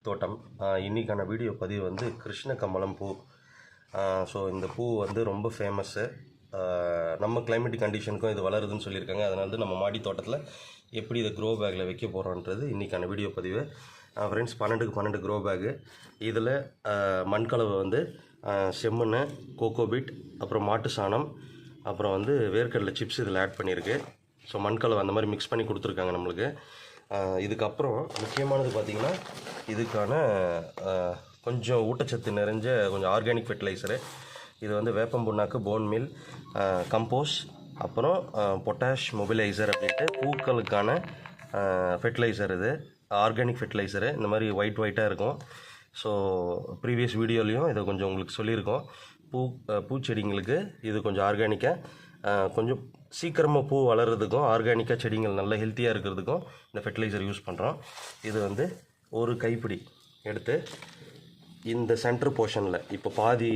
தோட்டம் இன்றைக்கான வீடியோ பதிவு வந்து கிருஷ்ண கமலம் பூ. ஸோ இந்த பூ வந்து ரொம்ப ஃபேமஸ்ஸு. நம்ம கிளைமேட்டிக் கண்டிஷனுக்கும் இது வளருதுன்னு சொல்லியிருக்காங்க. அதனால வந்து நம்ம மாடி தோட்டத்தில் எப்படி இதை க்ரோ பேக்கில் வைக்க போகிறோன்றது இன்றைக்கான வீடியோ பதிவு. ஃப்ரெண்ட்ஸ், 12க்கு 12 க்ரோ பேக்கு. இதில் மண்கலவை வந்து செம்மண், கோகோபீட், அப்புறம் மாட்டு சாணம், அப்புறம் வந்து வேர்க்கடலை சிப்ஸ் இதில் ஆட் பண்ணியிருக்கு. ஸோ மண்கலவை அந்த மாதிரி மிக்ஸ் பண்ணி கொடுத்துருக்காங்க நம்மளுக்கு. இதுக்கப்புறம் முக்கியமானது பார்த்திங்கன்னா இதுக்கான கொஞ்சம் ஊட்டச்சத்து நிறைஞ்ச கொஞ்சம் ஆர்கானிக் ஃபெர்டிலைசரு. இது வந்து வேப்பம் புண்ணாக்கு, போன் மீல், கம்போஸ், அப்புறம் பொட்டாஷ் மொபிலைசர் அப்படின்ட்டு பூக்களுக்கான ஃபெர்டிலைசர். இது ஆர்கானிக் ஃபெர்டிலைசரு. இந்த மாதிரி ஒயிட்டாக இருக்கும். ஸோ ப்ரீவியஸ் வீடியோலையும் இதை கொஞ்சம் உங்களுக்கு சொல்லியிருக்கோம். பூச்செடிங்களுக்கு இது கொஞ்சம் ஆர்கானிக்காக, கொஞ்சம் சீக்கிரமாக பூ வளர்கிறதுக்கும் ஆர்கானிக்காக செடிகள் நல்ல ஹெல்த்தியாக இருக்கிறதுக்கும் இந்த ஃபெர்டிலைசர் யூஸ் பண்ணுறோம். இது வந்து ஒரு கைப்பிடி எடுத்து இந்த சென்டர் போர்ஷனில் இப்போ பாதி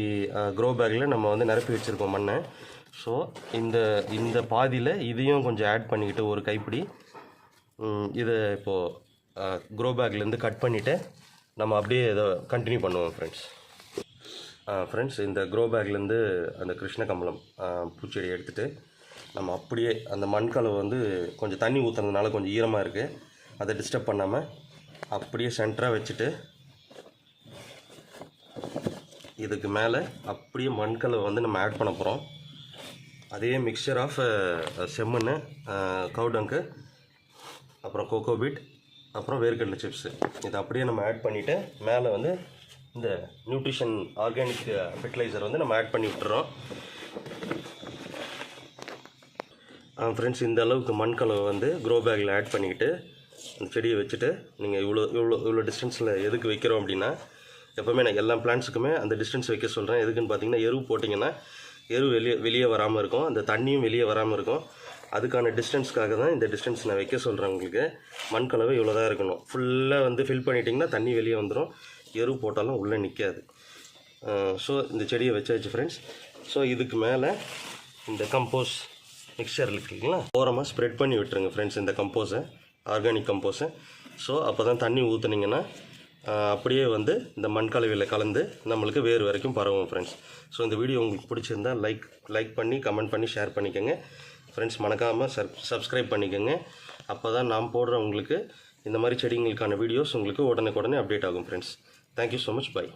க்ரோ பேக்கில் நம்ம வந்து நிரப்பி வச்சுருக்கோம் மண்ணை. ஸோ இந்த பாதியில் இதையும் கொஞ்சம் ஆட் பண்ணிக்கிட்டு ஒரு கைப்பிடி இதை இப்போது க்ரோ பேக்லேருந்து கட் பண்ணிவிட்டு நம்ம அப்படியே இதை கண்டினியூ பண்ணுவோம் ஃப்ரெண்ட்ஸ். இந்த க்ரோ பேக்லேருந்து அந்த கிருஷ்ண கமலம் பூச்செடி எடுத்துகிட்டு நம்ம அப்படியே அந்த மண்கலவை வந்து கொஞ்சம் தண்ணி ஊற்றுறதுனால கொஞ்சம் ஈரமாக இருக்குது, அதை டிஸ்டர்ப் பண்ணாமல் அப்படியே சென்டராக வச்சுட்டு இதுக்கு மேலே அப்படியே மண்கலவை வந்து நம்ம ஆட் பண்ண போகிறோம். அதே மிக்சர் ஆஃப் செம்மண், கவுடங்கு, அப்புறம் கோகோபீட், அப்புறம் வேர்க்கடலை சிப்ஸு இதை அப்படியே நம்ம ஆட் பண்ணிவிட்டு மேலே வந்து இந்த நியூட்ரிஷன் ஆர்கானிக் ஃபெர்டிலைசர் வந்து நம்ம ஆட் பண்ணி விட்டுறோம். ஃப்ரெண்ட்ஸ், இந்த அளவுக்கு மண்கலவை வந்து க்ரோ பேக்கில் ஆட் பண்ணிக்கிட்டு அந்த செடியை வச்சுட்டு நீங்கள் இவ்வளோ டிஸ்டன்ஸில் எதுக்கு வைக்கிறோம் அப்படின்னா, எப்போவுமே நான் எல்லா பிளான்ட்ஸுக்குமே அந்த டிஸ்டன்ஸ் வைக்க சொல்கிறேன். எதுக்குன்னு பார்த்தீங்கன்னா, எரு போட்டிங்கன்னா எரு வெளியே வராமல் இருக்கும், அந்த தண்ணியும் வெளியே வராமல் இருக்கும். அதுக்கான டிஸ்டன்ஸ்க்காக தான் இந்த டிஸ்டன்ஸ் நான் வைக்க சொல்கிறேன் உங்களுக்கு. மண்கலவை இவ்வளோ தான் இருக்கணும். ஃபுல்லாக வந்து ஃபில் பண்ணிட்டிங்கன்னா தண்ணி வெளியே வந்துடும், எரு போட்டாலும் உள்ளே நிற்காது. ஸோ இந்த செடியை வச்சாச்சு ஃப்ரெண்ட்ஸ். ஸோ இதுக்கு மேலே இந்த கம்போஸ் மிக்சர் இருக்குங்களா, ஓரமாக ஸ்ப்ரெட் பண்ணி விட்டுருங்க ஃப்ரெண்ட்ஸ் இந்த கம்போஸை, ஆர்கானிக் கம்போஸை. ஸோ அப்போ தான் தண்ணி ஊற்றுனீங்கன்னா அப்படியே வந்து இந்த மண்கலவையில் கலந்து நம்மளுக்கு வேறு வரைக்கும் பரவும் ஃப்ரெண்ட்ஸ். ஸோ இந்த வீடியோ உங்களுக்கு பிடிச்சிருந்தால் லைக் பண்ணி கமெண்ட் பண்ணி ஷேர் பண்ணிக்கோங்க ஃப்ரெண்ட்ஸ். மறக்காமல் சப்ஸ்கிரைப் பண்ணிக்கோங்க. அப்போ தான் நான் போடுற உங்களுக்கு இந்த மாதிரி செடிங்களுக்கான வீடியோஸ் உங்களுக்கு உடனே அப்டேட் ஆகும் friends. Thank you so much. By.